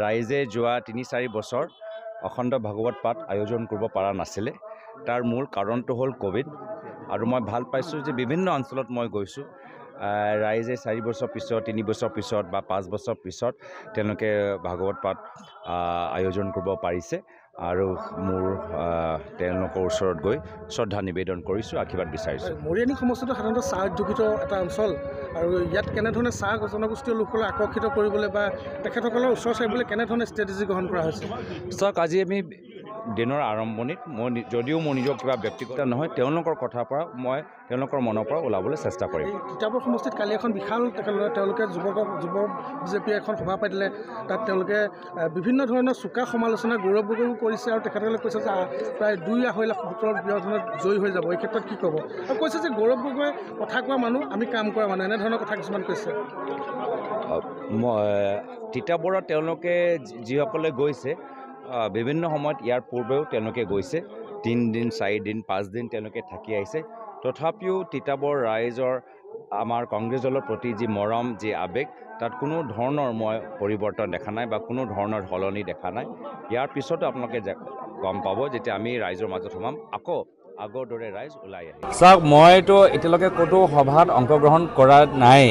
ৰাইজে যোৱা ৩-৪ বছৰ অখণ্ড ভাগৱত পাঠ আয়োজন কৰিব পৰা নাছিলে। তাৰ মূল কাৰণটো হ'ল কোভিড। আৰু মই ভাল পাইছোঁ যে বিভিন্ন অঞ্চলত মই গৈছোঁ, ৰাইজে 4 বছৰ পিছত, 3 বছৰ পিছত বা 5 বছৰ পিছত তেওঁলোকে ভাগৱত পাঠ আয়োজন কৰিব পাৰিছে। আৰু মোৰ তেওঁলোকৰ ওচৰত গৈ শ্ৰদ্ধা নিবেদন কৰিছোঁ, আশীৰ্বাদ বিচাৰিছোঁ। মৰিয়নি সমষ্টিটো সাধাৰণতে চাহ উদ্যোগিত এটা অঞ্চল, আৰু ইয়াত কেনেধৰণে চাহ জনগোষ্ঠীয় লোকসকলক আকৰ্ষিত কৰিবলৈ বা তেখেতসকলৰ ওচৰ চাপিবলৈ কেনেধৰণে ষ্ট্ৰেটেজি গ্ৰহণ কৰা হৈছে? চাওক, আজি আমি দিনৰ আৰম্ভণিত যদিও মোৰ নিজৰ কিবা ব্যক্তিগত নহয়, তেওঁলোকৰ কথাৰ পৰা মই তেওঁলোকৰ মনৰ পৰা ওলাবলৈ চেষ্টা কৰিম। তিতাবৰ সমষ্টিত কালি এখন বিশাল তেওঁলোকে যুৱ বিজেপিয়ে এখন সভা পাতিলে। তাত তেওঁলোকে বিভিন্ন ধৰণৰ চোকা সমালোচনা গৌৰৱ গগৈও কৰিছে, আৰু তেখেতসকলে কৈছে যে প্ৰায় 2-2.5 লাখ ভোটৰ ব্যবধানত জয়ী হৈ যাব। এই ক্ষেত্ৰত কি ক'ব? আৰু কৈছে যে গৌৰৱ গগৈ কথা কোৱা মানুহ, আমি কাম কৰা মানুহ, এনেধৰণৰ কথা কিছুমান কৈছে। তিতাবৰত তেওঁলোকে যিসকলে গৈছে, বিভিন্ন সময়ত ইয়াৰ পূৰ্বেও তেওঁলোকে গৈছে, 3 দিন, 4 দিন, 5 দিন তেওঁলোকে থাকি আহিছে। তথাপিও তিতাবৰ ৰাইজৰ আমাৰ কংগ্ৰেছ দলৰ প্ৰতি যি মৰম, যি আৱেগ, তাত কোনো ধৰণৰ মই পৰিৱৰ্তন দেখা নাই বা কোনো ধৰণৰ সলনি দেখা নাই। ইয়াৰ পিছতো আপোনালোকে গম পাব যেতিয়া আমি ৰাইজৰ মাজত সোমাম, আকৌ আগৰ দৰে ৰাইজ ওলাই আহিব। চাওক, মইতো এতিয়ালৈকে ক'তো সভাত অংশগ্ৰহণ কৰা নাই,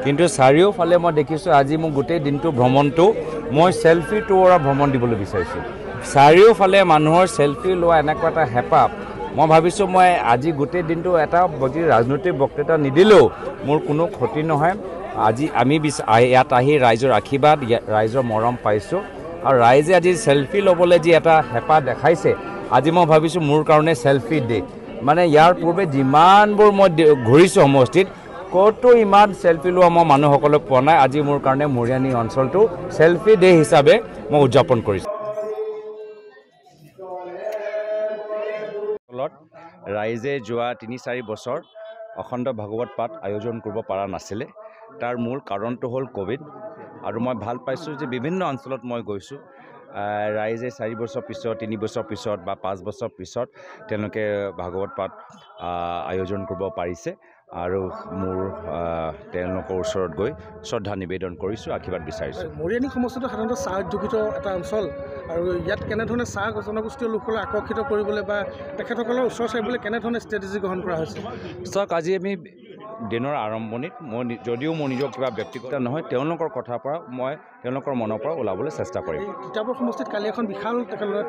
কিন্তু চাৰিওফালে মই দেখিছোঁ আজি মোক গোটেই দিনটো ভ্ৰমণটো মই চেলফি টুৰৰ ভ্ৰমণ দিবলৈ বিচাৰিছোঁ। চাৰিওফালে মানুহৰ চেলফি লোৱা এনেকুৱা এটা হেঁপাহ। মই ভাবিছোঁ মই আজি গোটেই দিনটো এটা ৰাজনৈতিক বক্তৃতা নিদিলেও মোৰ কোনো ক্ষতি নহয়। আজি আমি ইয়াত আহি ৰাইজৰ আশীৰ্বাদ, ৰাইজৰ মৰম পাইছোঁ, আৰু ৰাইজে আজি চেলফি ল'বলৈ যি এটা হেঁপাহ দেখাইছে, আজি মই ভাবিছোঁ মোৰ কাৰণে চেলফি ডে। মানে ইয়াৰ পূৰ্বে যিমানবোৰ মই ঘূৰিছোঁ সমষ্টিত, ক'তো ইমান চেলফি লোৱা মই মানুহসকলক পোৱা নাই। আজি মোৰ কাৰণে মৰিয়নি অঞ্চলটো চেলফি ডে হিচাপে মই উদযাপন কৰিছোঁ। ৰাইজে যোৱা 3-4 বছৰ অখণ্ড ভাগৱত পাঠ আয়োজন কৰিব পৰা নাছিলে। তাৰ মূল কাৰণটো হ'ল কোভিড। আৰু মই ভাল পাইছোঁ যে বিভিন্ন অঞ্চলত মই গৈছোঁ, ৰাইজে 4 বছৰ পিছত, 3 বছৰ পিছত বা 5 বছৰ পিছত তেওঁলোকে ভাগৱত পাঠ আয়োজন কৰিব পাৰিছে। আৰু মোৰ তেওঁলোকৰ ওচৰত গৈ শ্ৰদ্ধা নিবেদন কৰিছোঁ, আশীৰ্বাদ বিচাৰিছোঁ। মৰিয়নি সমষ্টিটো সাধাৰণতে চাহ উদ্যোগিত এটা অঞ্চল, আৰু ইয়াত কেনেধৰণে চাহ জনগোষ্ঠীয় লোকসকলক আকৰ্ষিত কৰিবলৈ বা তেখেতসকলৰ ওচৰ চাপিবলৈ কেনেধৰণে ষ্ট্ৰেটেজি গ্ৰহণ কৰা হৈছে? চাওক, আজি আমি দিনৰ আৰম্ভণিত যদিও মোৰ নিজৰ কিবা ব্যক্তিগত নহয়, তেওঁলোকৰ কথাৰ পৰা মই তেওঁলোকৰ মনৰ পৰা ওলাবলৈ চেষ্টা কৰিম। তিতাবৰ সমষ্টিত কালি এখন বিশাল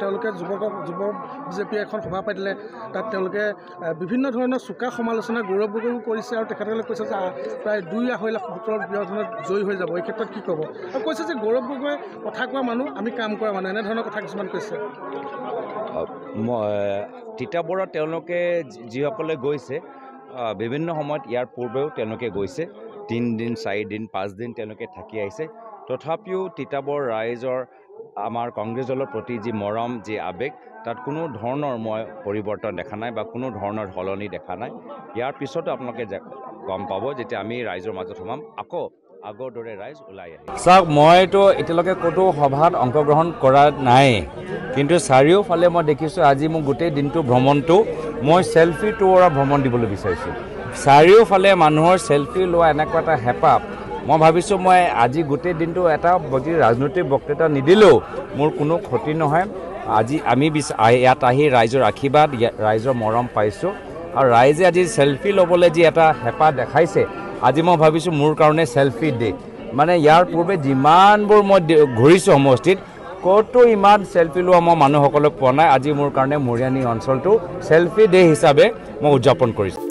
তেওঁলোকে যুৱ বিজেপিয়ে এখন সভা পাতিলে। তাত তেওঁলোকে বিভিন্ন ধৰণৰ চোকা সমালোচনা গৌৰৱ গগৈও কৰিছে, আৰু তেখেতসকলে কৈছে যে প্ৰায় 2-2.5 লাখ ভোটৰ ব্যবধানত জয়ী হৈ যাব। এই ক্ষেত্ৰত কি ক'ব? আৰু কৈছে যে গৌৰৱ গগৈ কথা কোৱা মানুহ, আমি কাম কৰা মানুহ, এনেধৰণৰ কথা কিছুমান কৈছে। তিতাবৰত তেওঁলোকে যিসকলে গৈছে, বিভিন্ন সময়ত ইয়াৰ পূৰ্বেও তেওঁলোকে গৈছে, 3 দিন, 4 দিন, 5 দিন তেওঁলোকে থাকি আহিছে। তথাপিও তিতাবৰ ৰাইজৰ আমাৰ কংগ্ৰেছ দলৰ প্ৰতি যি মৰম, যি আৱেগ, তাত কোনো ধৰণৰ মই পৰিৱৰ্তন দেখা নাই বা কোনো ধৰণৰ সলনি দেখা নাই। ইয়াৰ পিছতো আপোনালোকে গম পাব যেতিয়া আমি ৰাইজৰ মাজত সোমাম, আকৌ আগৰ দৰে ৰাইজ ওলাই আহিব। চাওক, মইতো এতিয়ালৈকে ক'তো সভাত অংশগ্ৰহণ কৰা নাই, কিন্তু চাৰিওফালে মই দেখিছোঁ আজি মোক গোটেই দিনটো ভ্ৰমণটো মই চেলফি টুৰৰ ভ্ৰমণ দিবলৈ বিচাৰিছোঁ। চাৰিওফালে মানুহৰ চেলফি লোৱা এনেকুৱা এটা হেঁপাহ। মই ভাবিছোঁ মই আজি গোটেই দিনটো এটা ৰাজনৈতিক বক্তৃতা নিদিলেও মোৰ কোনো ক্ষতি নহয়। আজি আমি ইয়াত আহি ৰাইজৰ আশীৰ্বাদ, ৰাইজৰ মৰম পাইছোঁ, আৰু ৰাইজে আজি চেলফি ল'বলৈ যি এটা হেঁপাহ দেখাইছে, আজি মই ভাবিছোঁ মোৰ কাৰণে চেলফি ডে। মানে ইয়াৰ পূৰ্বে যিমানবোৰ মই ঘূৰিছোঁ সমষ্টিত, ক'তো ইমান চেলফি লোৱা মই মানুহসকলক পোৱা নাই। আজি মোৰ কাৰণে মৰিয়নি অঞ্চলটো চেলফি ডে হিচাপে মই উদযাপন কৰিছোঁ।